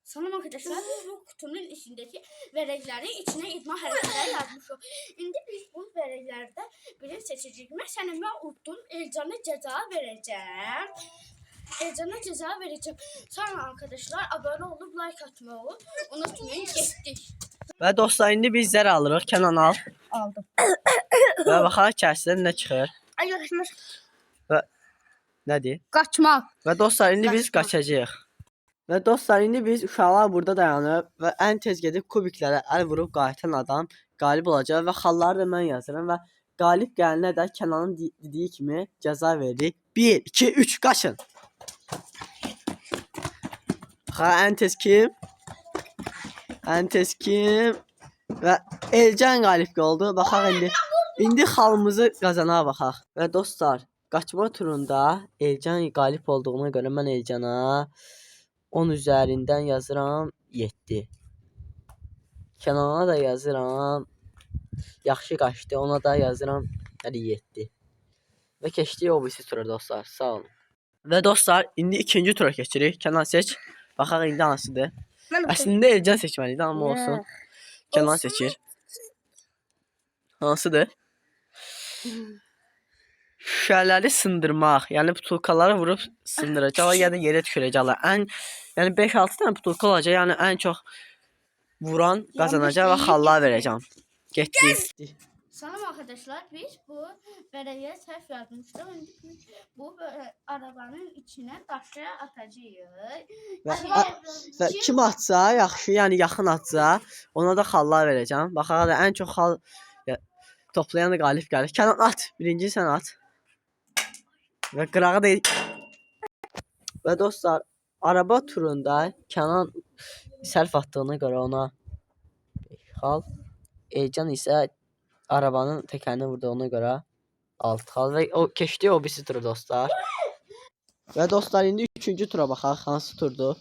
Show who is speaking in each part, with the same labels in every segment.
Speaker 1: Salam arkadaşlar, biz bu kutunun içindeki verəkləri içine idman hərəkətləri yazmışıq. İndi biz bu verəklərdə birini seçəcəyik. Məsələn, mən unutdum, Elcana ceza verəcəm. Elcana ceza verəcəm. Sonra arkadaşlar, abone olup like atmayı unutmayın. Getdik.
Speaker 2: Və dostlar, indi biz zər alırıq. Kənan al.
Speaker 1: Aldım.
Speaker 2: Və baxaq içərisindən nə çıxır.
Speaker 1: Arkadaşlar,
Speaker 2: Və nədir?
Speaker 1: qaçmaq.
Speaker 2: Və dostlar, indi biz qaçacağıq. Və dostlar, indi biz uşaqlar burada dayanıb və ən tez gedib kubiklərə əl vurub qayıtan adam qalib olacaq və xalları da mən yazıram və qalib gəlinə də Kənanın dediyi kimi cəza veririk. 1, 2, 3, qaçın. Ən tez kim? Ən tez kim? Və Elcan qalib oldu. Baxaq indi. İndi xalımızı qazana baxaq. Və dostlar, qaçma turunda Elcan qalib olduğuna görə mən Elcana 10 üzərindən yazıram 7. Kənana da yazıram. Yaxşı qaçdı. Ona da yazıram 7. Və keçdik o birisi tura dostlar. Sağ olun. Və dostlar, indi ikinci tura keçirik. Kənan seç. Baxaq indi hansıdır. Əslində Elcan seçməliydi, amma olsun. Kənan seçir. Hansıdır? Şüşələri sındırmaq. Yəni butulkaları vurub sındıracaq ya da yerə düşürəcəklər. Yəni 5-6 dənə butulka olacaq. Yəni ən çox vuran qazanacaq və xallar verəcəm. Getdik.
Speaker 1: Salam arkadaşlar, biz bu verəyə səhv yazmışdıq. İndi biz bu arabanın içine daşı atacağıq.
Speaker 2: Və kim atsa, yaxşı, yəni yaxın atsa, ona da xallar verəcəm. Baxaq da ən çox xal toplayan da qalib gəlir. Kənan at. Birinci sən at. Və qırağı da. Və dostlar, araba turunda Kənan sərf atdığına görə ona 5 xal. Elcan isə arabanın təkərini vurduğuna görə 6 xal. Və o keçdi o birisi turu dostlar. Və dostlar, indi 3-cü tura baxaq. Hansı turdur?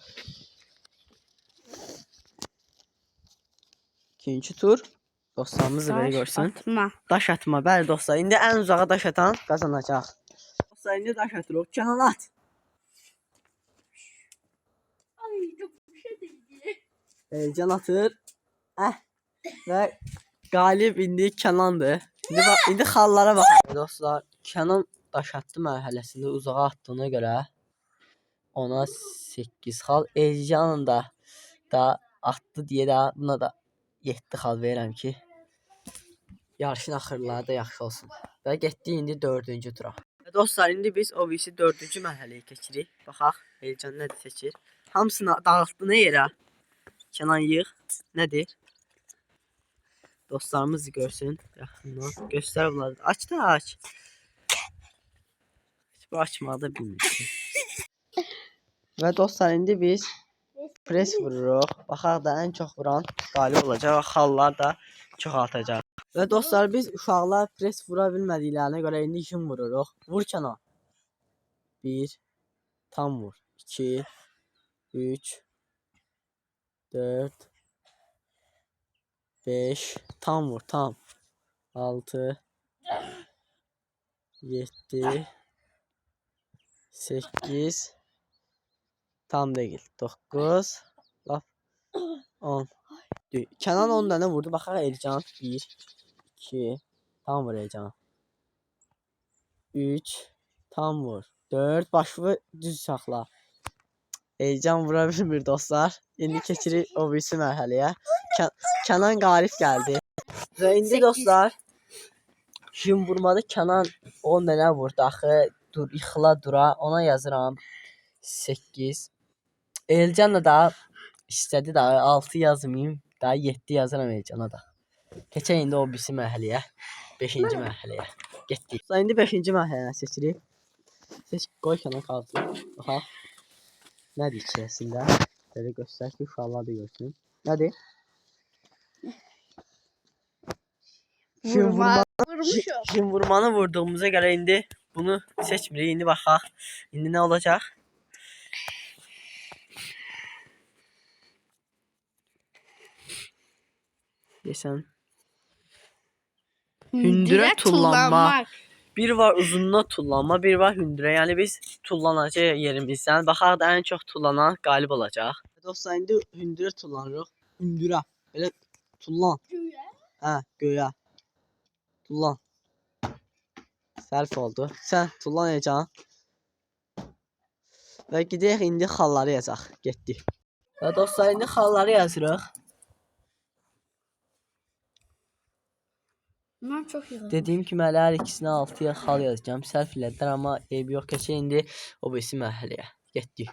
Speaker 2: 2-ci tur. Dostlarımız da belə görsün. Daş atma. Bəli dostlar, indi ən uzağa daş atan qazanacaq. Dostlar, indi daş atırıq. Kənan at.
Speaker 1: Ay, çok bir şey değil.
Speaker 2: Elcan atır. Və qalib indi Kənandır. İndi xallara baxaq. Dostlar, Kənan daş atdı mərhələsində uzağa atdığına görə ona 8 xal. Elcanın da atdı deyə də buna da 7 xal verirəm ki, yarışın axırları da yaxşı olsun. Və getdik indi 4-cü tura. Dostlar, indi biz o birisi 4-cü mərhələyə keçirik. Baxaq Elcan nədir seçir. Hamısını dağıtdı nə yerə? Kənan yığ. Nədir? Dostlarımız görsün. Yaxından göstər bunları. Aç da aç. Bu açmağı da bilmirsin. Və dostlar, indi biz pres vururuq. Baxaq da ən çox vuran qalib olacaq və xallar da çox atacaq. Və dostlar, biz uşaqlar pres vura bilmədiklərinə görə indi kim vururuq? Vur Kənan. 1, tam vur. 2, 3, 4, 5, tam vur, tam. 6, 7, 8, tam değil. 9, 10. Kənan 10 dənə vurdu. Baxaq Elcan. 1, 2, tam vur Elcan. 3, tam vur. 4, başı düz saxla. Elcan vura bilmir dostlar. İndi keçirik o birisi mərhələyə. Kənan qalib gəldi. Və indi dostlar, kim vurmadı? Kənan 10 dənə vurdu. Axı dur, yıxıla dura. Ona yazıram 8. Elcan da istədi daha 6 yazmayayım. Daha 7 yazıram Elcana da. Keçək indi o birisi mərhələyə. 5-ci mərhələyə. Getdik. İndi 5-ci mərhələyə seçirik. Seç, qoy Kənan qalsın. Baxaq. Nədir içərisində? Belə göstər ki, uşaqlar da görsün. Nədir? Kim vurmanı vurduğumuza görə indi bunu seçmirik. İndi baxaq. İndi nə olacaq? Desən. Hündürə tullanma. Bir var uzunluğa tullanma, bir var hündürə. Yəni biz tullanacaq yerimizdən. Baxaq da ən çox tullanan qalib olacaq. Dostlar indi hündürə tullanırıq. Hündürə. Belə tullan. Hə, göyə. Tullan. Sərf oldu. Sən tullan Heyecan. Və gedək indi xalları yazaq. Getdik. Və dostlar indi xalları yazırıq.
Speaker 1: Mən çox yığıldım.
Speaker 2: Dediyim kimi hələ hər ikisinə 6-ya xal yazacağım. Sərf elədilər, amma eybi yox. Keçək indi o birisi mərhələyə. Getdik.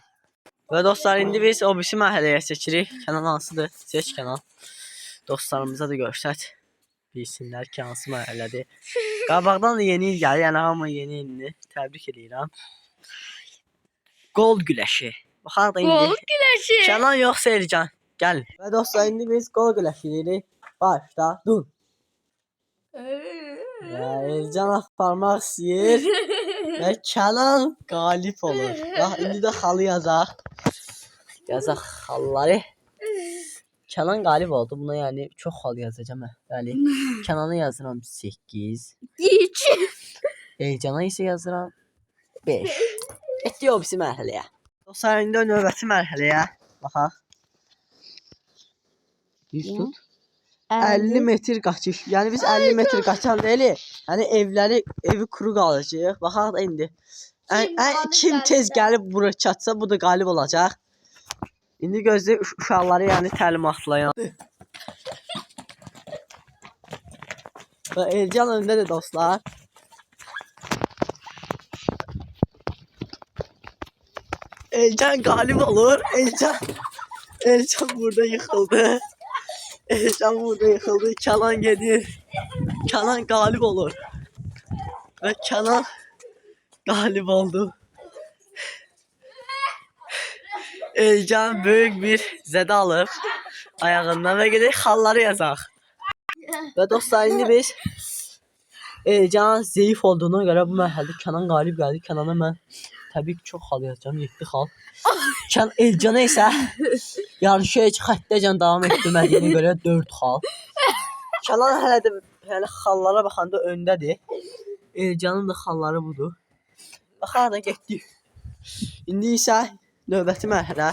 Speaker 2: Və dostlar indi biz o birisi mərhələyə seçirik. Kənan hansıdır? Seç Kənan. Dostlarımıza da göstər. Bilsinlər ki, hansı mərhələdir. Qabaqdan da yeni il gəlir. Yəni hamı yeni ilini təbrik edirəm. Qol güləşi. Baxaq da indi.
Speaker 1: Qol güləşi.
Speaker 2: Kənan yoxsa Elcan. Gəlin. Və dostlar indi biz qol güləşi deyirik. Başladın. Və Elcan aparmaq istəyir. Və Kənan qalib olur. Bax indi də xalı yazaq. Yazaq xalları. Kənan qalib oldu. Buna yəni çox xal yazacağam. Bəli. Kənana yazıram 8.
Speaker 1: 2.
Speaker 2: Elcana isə yazıram 5. Getdik o birisi mərhələyə. Dostlar indi növbəti mərhələyə baxaq. Düz tut. 50 metr qaçış. Yəni biz 50 metr qaçan deyilik. Yəni evi kuru qalacaq. Baxaq da indi. Kim tez gəlib bura çatsa bu da qalib olacaq. İndi gözləyək uşaqları yəni təlimatlayan. Və Elcan öndədir dostlar. Elcan qalib olur. Elcan burada yıxıldı. Elcan burada yıxıldı. Kənan gedir. Kənan qalib olur. Və Kənan qalib oldu. Elcan böyük bir zədə alıb ayağından və gedək xalları yazaq. Və dostlar indi biz Elcan zəif olduğuna görə bu mərhələdə Kənan qalib gəldi. Kənana mən təbii ki çox xal yazacağım. 7 xal. Elcana isə yarışı heç xəttəcən davam etdirmədiyinə görə 4 xal. Kənan hələ də xallara baxanda öndədir. Elcanın da xalları budur. Baxaq da getdik. İndi isə növbəti mərhələ.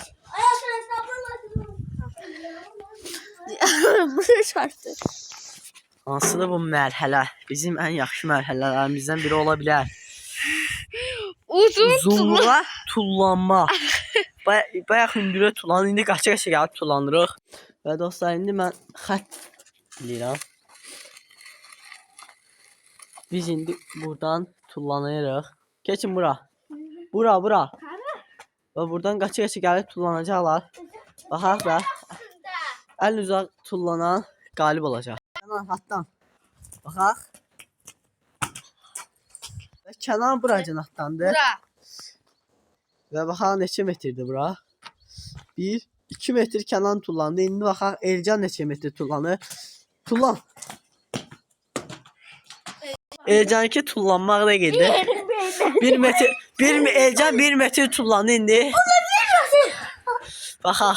Speaker 2: Hansıdır bu mərhələ? Bizim ən yaxşı mərhələlərimizdən biri ola bilər. Uzunluğa tullanma. Bayaq hündürə tullan. İndi qaça-qaça gəlib tullanırıq. Və dostlar indi mən xətt bilirəm. Biz indi buradan tullanırıq. Keçin bura. Bura. Və buradan qaça-qaça gəlib tullanacaqlar. Baxaq da. Ən uzaq tullanan qalib olacaq. Kənan hatdan. Baxaq. Və Kənan buracan atdandı. Və baxaq neçə metrdir bura. 1, 2 metr Kənan tullandı. İndi baxaq Elcan neçə metr tullanır. Tullan. Elcanki tullanmaq da gedir. 1 metr. Elcan 1 metr tullandı indi. Baxaq.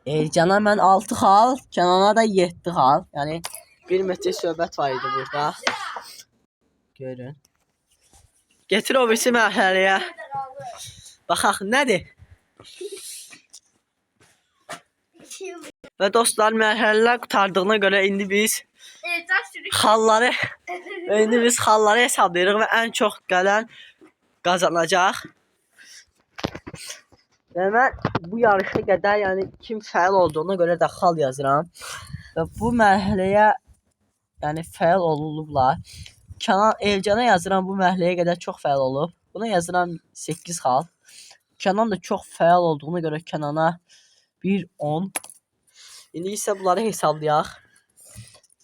Speaker 2: Elcana mən 6 xal, Kənana da 7 xal. Yəni 1 metr söhbət var idi burada. Görün. Getir o birisi mərhələyə. Baxaq nədir? Və dostlar mərhələlər qurtardığına görə indi biz xalları hesablayırıq və ən çox gələn qazanacaq. Və mən bu yarışa qədər yəni kim fəal olduğuna görə də xal yazıram. Və bu mərhələyə yəni fəal olublar. Elcana yazıram bu mərhələyə qədər çox fəal olub. Buna yazıram 8 xal. Kənan da çox fəal olduğuna görə Kənana 1-10. İndi isə bunları hesablayaq.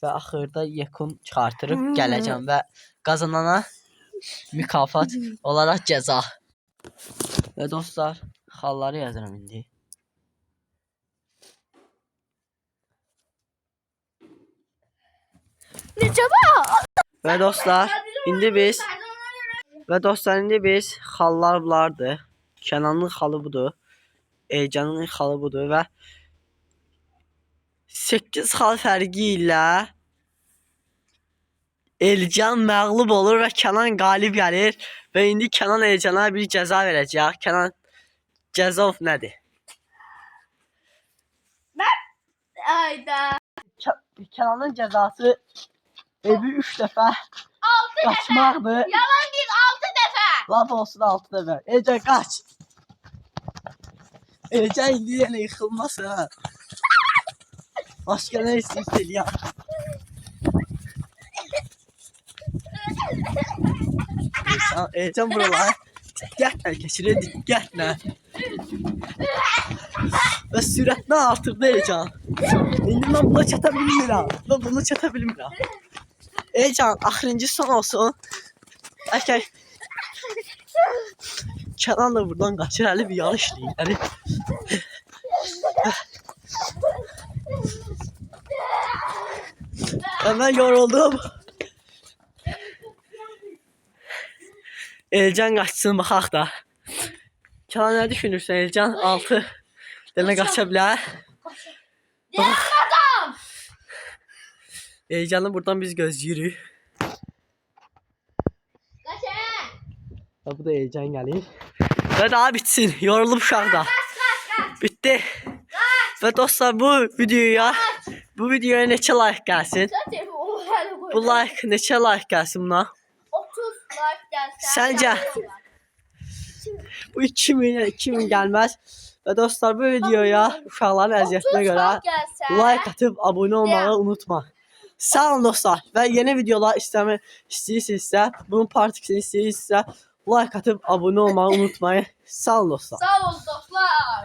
Speaker 2: Və axırda yekun çıxartırıb gələcəm və qazanana mükafat olaraq cəza. Və dostlar xalları yazıram indi. Və dostlar indi biz xallar bunlardır. Kənanın xalı budur. Elcanın xalı budur və 8 xal fərqi ilə Elcan məğlub olur və Kənan qalib gəlir və indi Kənan Elcana bir cəza verəcək. Kənan cəza nədir?
Speaker 1: Ayda.
Speaker 2: Kənanın cəzası evi 3 dəfə
Speaker 1: 6 dəfə.
Speaker 2: qaçmaqdır.
Speaker 1: Yalan deyil 6 dəfə.
Speaker 2: Laf olsun 6 dəfə. Elcan qaç. Elcan indi yenə yıxılmasın ha. Başqa nə istəyirsə eləyər. Elcan buralar diqqətlə keçirir, diqqətlə. Və sürətini artırdı Elcan. İndi mən buna çata bilmirəm. Mən bunu çata bilmirəm. Elcan, axırıncı son olsun. Bəlkə Kənan da buradan qaçır, hələ bir yarış deyir. Mən yoruldum. Elcan qaçsın, baxaq da. Kənan nə düşünürsən Elcan? 6 dənə qaça bilər.
Speaker 1: Adam.
Speaker 2: Elcanı buradan biz gözləyirik.
Speaker 1: Qaçın.
Speaker 2: Və bu da Elcan gəlir. Və daha bitsin. Yorulub uşaq da. Bitdi. Və dostlar bu videoya neçə like gəlsin? Bu like neçə like gəlsin buna?
Speaker 1: 30 like gəlsə.
Speaker 2: Səncə? Bu 2000 gəlməz. Və dostlar bu videoya uşaqların əziyyətinə görə like atıb abunə olmağı unutma. Sağ olun dostlar. Və yeni videolar istəyirsinizsə, bunun part 2'sini istəyirsinizsə like atıb abunə olmağı unutmayın. Sağ olun dostlar.
Speaker 1: Sağ olun dostlar.